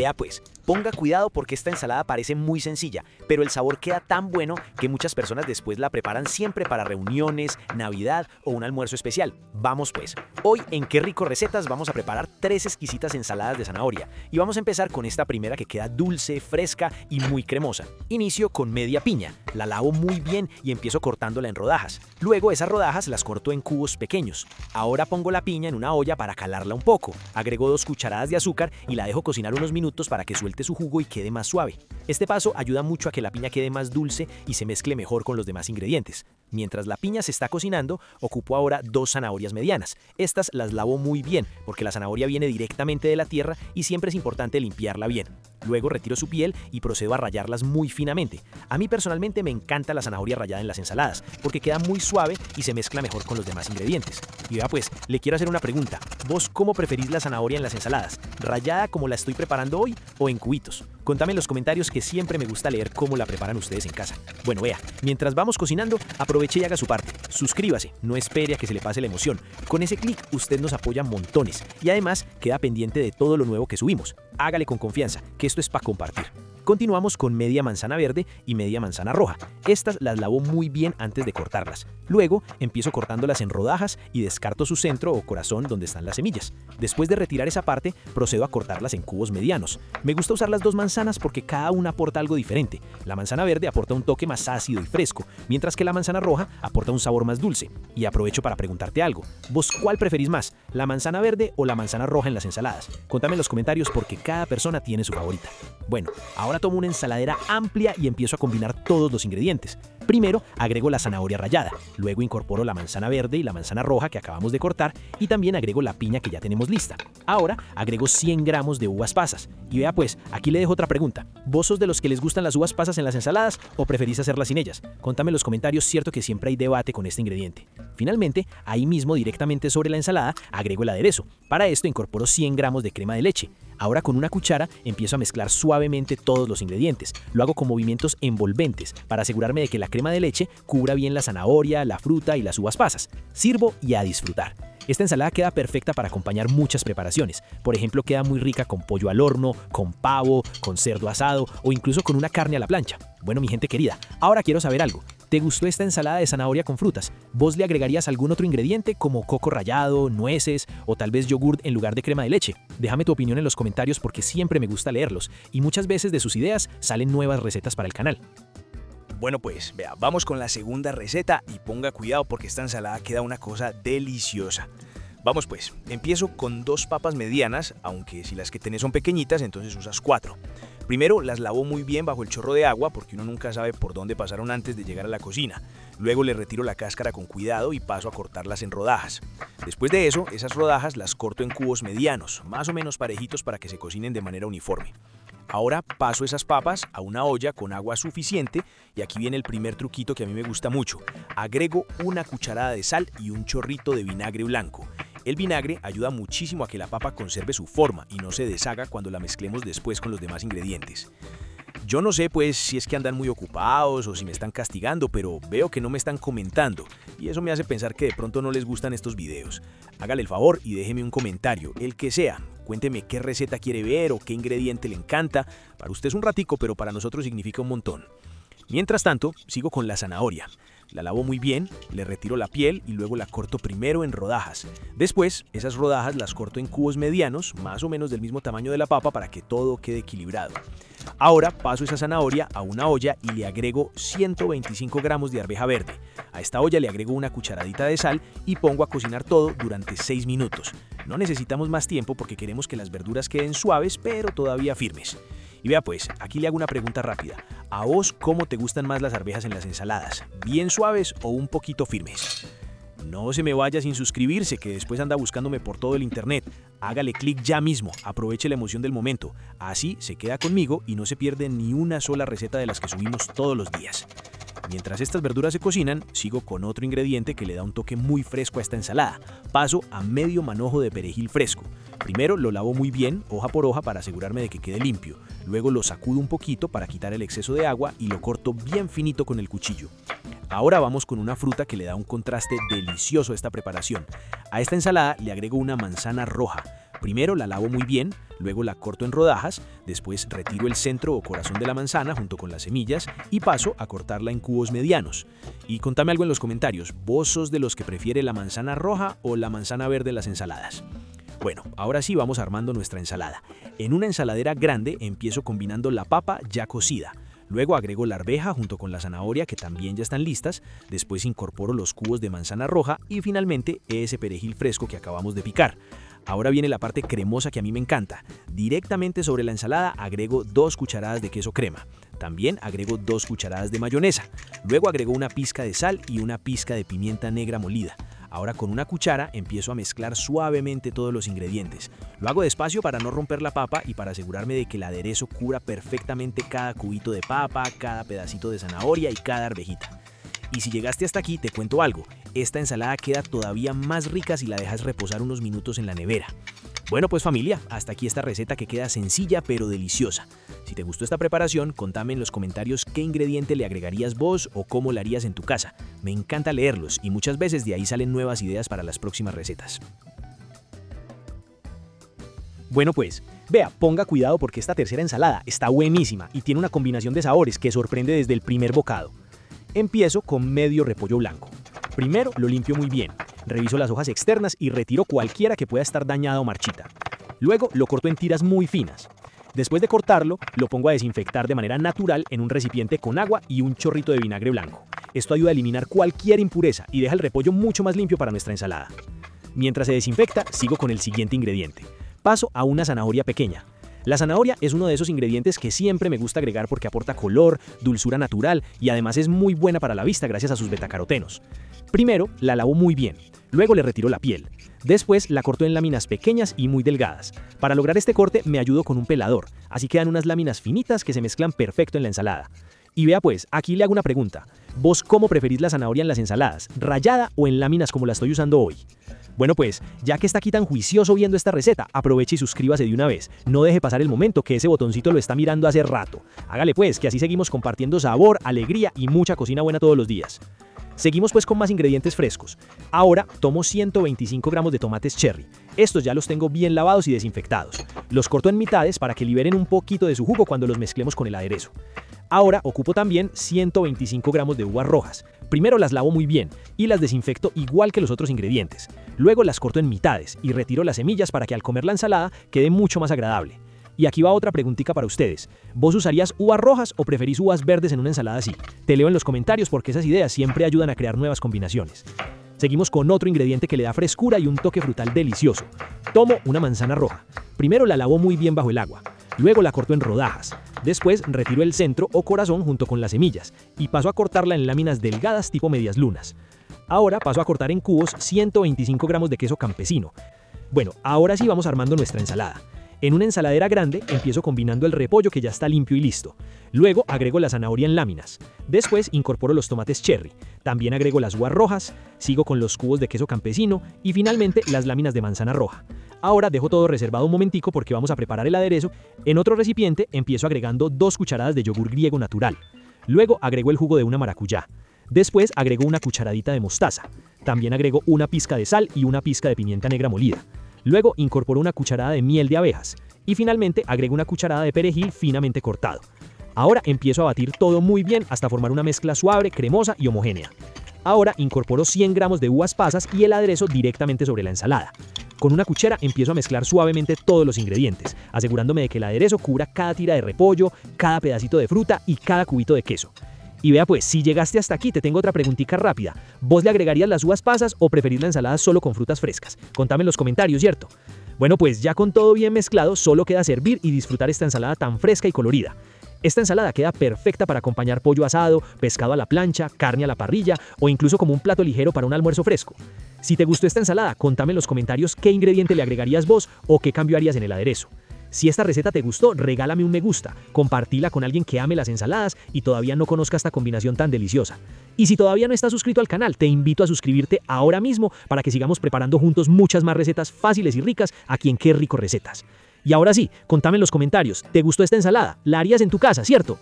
Vea pues, ponga cuidado porque esta ensalada parece muy sencilla, pero el sabor queda tan bueno que muchas personas después la preparan siempre para reuniones, Navidad o un almuerzo especial. Vamos pues, hoy en Qué Rico Recetas vamos a preparar 3 exquisitas ensaladas de zanahoria y vamos a empezar con esta primera que queda dulce, fresca y muy cremosa. Inicio con media piña, la lavo muy bien y empiezo cortándola en rodajas. Luego esas rodajas las corto en cubos pequeños. Ahora pongo la piña en una olla para calarla un poco. Agrego 2 cucharadas de azúcar y la dejo cocinar unos minutos para que suelte su jugo y quede más suave. Este paso ayuda mucho a que la piña quede más dulce y se mezcle mejor con los demás ingredientes. Mientras la piña se está cocinando, ocupo ahora 2 zanahorias medianas. Estas las lavo muy bien porque la zanahoria viene directamente de la tierra y siempre es importante limpiarla bien. Luego retiro su piel y procedo a rallarlas muy finamente. A mí personalmente me encanta la zanahoria rallada en las ensaladas porque queda muy suave y se mezcla mejor con los demás ingredientes. Y vea pues, le quiero hacer una pregunta. ¿Vos cómo preferís la zanahoria en las ensaladas? ¿Rallada como la estoy preparando hoy o en cubitos? Contame en los comentarios que siempre me gusta leer cómo la preparan ustedes en casa. Bueno, vea, mientras vamos cocinando, aproveche y haga su parte. Suscríbase, no espere a que se le pase la emoción. Con ese clic usted nos apoya montones y además queda pendiente de todo lo nuevo que subimos. Hágale con confianza, que esto es para compartir. Continuamos con media manzana verde y media manzana roja. Estas las lavo muy bien antes de cortarlas. Luego empiezo cortándolas en rodajas y descarto su centro o corazón donde están las semillas. Después de retirar esa parte, procedo a cortarlas en cubos medianos. Me gusta usar las 2 manzanas porque cada una aporta algo diferente. La manzana verde aporta un toque más ácido y fresco, mientras que la manzana roja aporta un sabor más dulce. Y aprovecho para preguntarte algo. ¿Vos cuál preferís más, la manzana verde o la manzana roja en las ensaladas? Contame en los comentarios porque cada persona tiene su favorita. Bueno, ahora tomo una ensaladera amplia y empiezo a combinar todos los ingredientes. Primero agrego la zanahoria rallada, luego incorporo la manzana verde y la manzana roja que acabamos de cortar y también agrego la piña que ya tenemos lista. Ahora agrego 100 gramos de uvas pasas. Y vea pues, aquí le dejo otra pregunta. ¿Vos sos de los que les gustan las uvas pasas en las ensaladas o preferís hacerlas sin ellas? Contame en los comentarios, cierto que siempre hay debate con este ingrediente. Finalmente, ahí mismo directamente sobre la ensalada agrego el aderezo. Para esto incorporo 100 gramos de crema de leche. Ahora con una cuchara empiezo a mezclar suavemente todos los ingredientes. Lo hago con movimientos envolventes para asegurarme de que la crema de leche cubra bien la zanahoria, la fruta y las uvas pasas. Sirvo y a disfrutar. Esta ensalada queda perfecta para acompañar muchas preparaciones. Por ejemplo, queda muy rica con pollo al horno, con pavo, con cerdo asado o incluso con una carne a la plancha. Bueno, mi gente querida, ahora quiero saber algo. ¿Te gustó esta ensalada de zanahoria con frutas? ¿Vos le agregarías algún otro ingrediente como coco rallado, nueces o tal vez yogurt en lugar de crema de leche? Déjame tu opinión en los comentarios porque siempre me gusta leerlos y muchas veces de sus ideas salen nuevas recetas para el canal. Bueno pues, vea, vamos con la segunda receta y ponga cuidado porque esta ensalada queda una cosa deliciosa. Vamos pues, empiezo con 2 papas medianas, aunque si las que tenés son pequeñitas, entonces usas 4. Primero las lavo muy bien bajo el chorro de agua porque uno nunca sabe por dónde pasaron antes de llegar a la cocina. Luego le retiro la cáscara con cuidado y paso a cortarlas en rodajas. Después de eso, esas rodajas las corto en cubos medianos, más o menos parejitos para que se cocinen de manera uniforme. Ahora paso esas papas a una olla con agua suficiente y aquí viene el primer truquito que a mí me gusta mucho. Agrego una cucharada de sal y un chorrito de vinagre blanco. El vinagre ayuda muchísimo a que la papa conserve su forma y no se deshaga cuando la mezclemos después con los demás ingredientes. Yo no sé pues si es que andan muy ocupados o si me están castigando, pero veo que no me están comentando y eso me hace pensar que de pronto no les gustan estos videos. Hágale el favor y déjeme un comentario, el que sea. Cuénteme qué receta quiere ver o qué ingrediente le encanta. Para usted es un ratico, pero para nosotros significa un montón. Mientras tanto, sigo con la zanahoria. La lavo muy bien, le retiro la piel y luego la corto primero en rodajas. Después, esas rodajas las corto en cubos medianos, más o menos del mismo tamaño de la papa para que todo quede equilibrado. Ahora paso esa zanahoria a una olla y le agrego 125 gramos de arveja verde. A esta olla le agrego una cucharadita de sal y pongo a cocinar todo durante 6 minutos. No necesitamos más tiempo porque queremos que las verduras queden suaves pero todavía firmes. Y vea pues, aquí le hago una pregunta rápida. ¿A vos cómo te gustan más las arvejas en las ensaladas? ¿Bien suaves o un poquito firmes? No se me vaya sin suscribirse, que después anda buscándome por todo el internet. Hágale clic ya mismo, aproveche la emoción del momento. Así se queda conmigo y no se pierde ni una sola receta de las que subimos todos los días. Mientras estas verduras se cocinan, sigo con otro ingrediente que le da un toque muy fresco a esta ensalada. Paso a medio manojo de perejil fresco. Primero lo lavo muy bien, hoja por hoja, para asegurarme de que quede limpio. Luego lo sacudo un poquito para quitar el exceso de agua y lo corto bien finito con el cuchillo. Ahora vamos con una fruta que le da un contraste delicioso a esta preparación. A esta ensalada le agrego una manzana roja. Primero la lavo muy bien, luego la corto en rodajas, después retiro el centro o corazón de la manzana junto con las semillas y paso a cortarla en cubos medianos. Y contame algo en los comentarios, ¿vos sos de los que prefiere la manzana roja o la manzana verde en las ensaladas? Bueno, ahora sí vamos armando nuestra ensalada. En una ensaladera grande empiezo combinando la papa ya cocida. Luego agrego la arveja junto con la zanahoria que también ya están listas, después incorporo los cubos de manzana roja y finalmente ese perejil fresco que acabamos de picar. Ahora viene la parte cremosa que a mí me encanta. Directamente sobre la ensalada agrego 2 cucharadas de queso crema. También agrego 2 cucharadas de mayonesa. Luego agrego una pizca de sal y una pizca de pimienta negra molida. Ahora con una cuchara empiezo a mezclar suavemente todos los ingredientes. Lo hago despacio para no romper la papa y para asegurarme de que el aderezo cubra perfectamente cada cubito de papa, cada pedacito de zanahoria y cada arvejita. Y si llegaste hasta aquí, te cuento algo. Esta ensalada queda todavía más rica si la dejas reposar unos minutos en la nevera. Bueno pues familia, hasta aquí esta receta que queda sencilla pero deliciosa. Si te gustó esta preparación, contame en los comentarios qué ingrediente le agregarías vos o cómo la harías en tu casa. Me encanta leerlos y muchas veces de ahí salen nuevas ideas para las próximas recetas. Bueno pues, vea, ponga cuidado porque esta tercera ensalada está buenísima y tiene una combinación de sabores que sorprende desde el primer bocado. Empiezo con medio repollo blanco. Primero lo limpio muy bien, reviso las hojas externas y retiro cualquiera que pueda estar dañada o marchita. Luego lo corto en tiras muy finas. Después de cortarlo, lo pongo a desinfectar de manera natural en un recipiente con agua y un chorrito de vinagre blanco. Esto ayuda a eliminar cualquier impureza y deja el repollo mucho más limpio para nuestra ensalada. Mientras se desinfecta, sigo con el siguiente ingrediente. Paso a una zanahoria pequeña. La zanahoria es uno de esos ingredientes que siempre me gusta agregar porque aporta color, dulzura natural y además es muy buena para la vista gracias a sus betacarotenos. Primero la lavo muy bien, luego le retiro la piel. Después la corto en láminas pequeñas y muy delgadas. Para lograr este corte me ayudo con un pelador, así quedan unas láminas finitas que se mezclan perfecto en la ensalada. Y vea pues, aquí le hago una pregunta. ¿Vos cómo preferís la zanahoria en las ensaladas? ¿Rallada o en láminas como la estoy usando hoy? Bueno pues, ya que está aquí tan juicioso viendo esta receta, aproveche y suscríbase de una vez. No deje pasar el momento que ese botoncito lo está mirando hace rato. Hágale pues, que así seguimos compartiendo sabor, alegría y mucha cocina buena todos los días. Seguimos pues con más ingredientes frescos. Ahora tomo 125 gramos de tomates cherry. Estos ya los tengo bien lavados y desinfectados. Los corto en mitades para que liberen un poquito de su jugo cuando los mezclemos con el aderezo. Ahora ocupo también 125 gramos de uvas rojas. Primero las lavo muy bien y las desinfecto igual que los otros ingredientes. Luego las corto en mitades y retiro las semillas para que al comer la ensalada quede mucho más agradable. Y aquí va otra preguntita para ustedes. ¿Vos usarías uvas rojas o preferís uvas verdes en una ensalada así? Te leo en los comentarios porque esas ideas siempre ayudan a crear nuevas combinaciones. Seguimos con otro ingrediente que le da frescura y un toque frutal delicioso. Tomo una manzana roja. Primero la lavo muy bien bajo el agua. Luego la corto en rodajas. Después retiro el centro o corazón junto con las semillas y paso a cortarla en láminas delgadas tipo medias lunas. Ahora paso a cortar en cubos 125 gramos de queso campesino. Bueno, ahora sí vamos armando nuestra ensalada. En una ensaladera grande empiezo combinando el repollo que ya está limpio y listo. Luego agrego la zanahoria en láminas. Después incorporo los tomates cherry. También agrego las uvas rojas, sigo con los cubos de queso campesino y finalmente las láminas de manzana roja. Ahora dejo todo reservado un momentico porque vamos a preparar el aderezo. En otro recipiente empiezo agregando 2 cucharadas de yogur griego natural. Luego agrego el jugo de una maracuyá. Después agrego una cucharadita de mostaza. También agrego una pizca de sal y una pizca de pimienta negra molida. Luego incorporo una cucharada de miel de abejas y finalmente agrego una cucharada de perejil finamente cortado. Ahora empiezo a batir todo muy bien hasta formar una mezcla suave, cremosa y homogénea. Ahora incorporo 100 gramos de uvas pasas y el aderezo directamente sobre la ensalada. Con una cuchara empiezo a mezclar suavemente todos los ingredientes, asegurándome de que el aderezo cubra cada tira de repollo, cada pedacito de fruta y cada cubito de queso. Y vea pues, si llegaste hasta aquí te tengo otra preguntita rápida. ¿Vos le agregarías las uvas pasas o preferís la ensalada solo con frutas frescas? Contame en los comentarios, ¿cierto? Bueno pues, ya con todo bien mezclado, solo queda servir y disfrutar esta ensalada tan fresca y colorida. Esta ensalada queda perfecta para acompañar pollo asado, pescado a la plancha, carne a la parrilla o incluso como un plato ligero para un almuerzo fresco. Si te gustó esta ensalada, contame en los comentarios qué ingrediente le agregarías vos o qué cambio harías en el aderezo. Si esta receta te gustó, regálame un me gusta, compartila con alguien que ame las ensaladas y todavía no conozca esta combinación tan deliciosa. Y si todavía no estás suscrito al canal, te invito a suscribirte ahora mismo para que sigamos preparando juntos muchas más recetas fáciles y ricas aquí en Qué Rico Recetas. Y ahora sí, contame en los comentarios, ¿te gustó esta ensalada? ¿La harías en tu casa, cierto?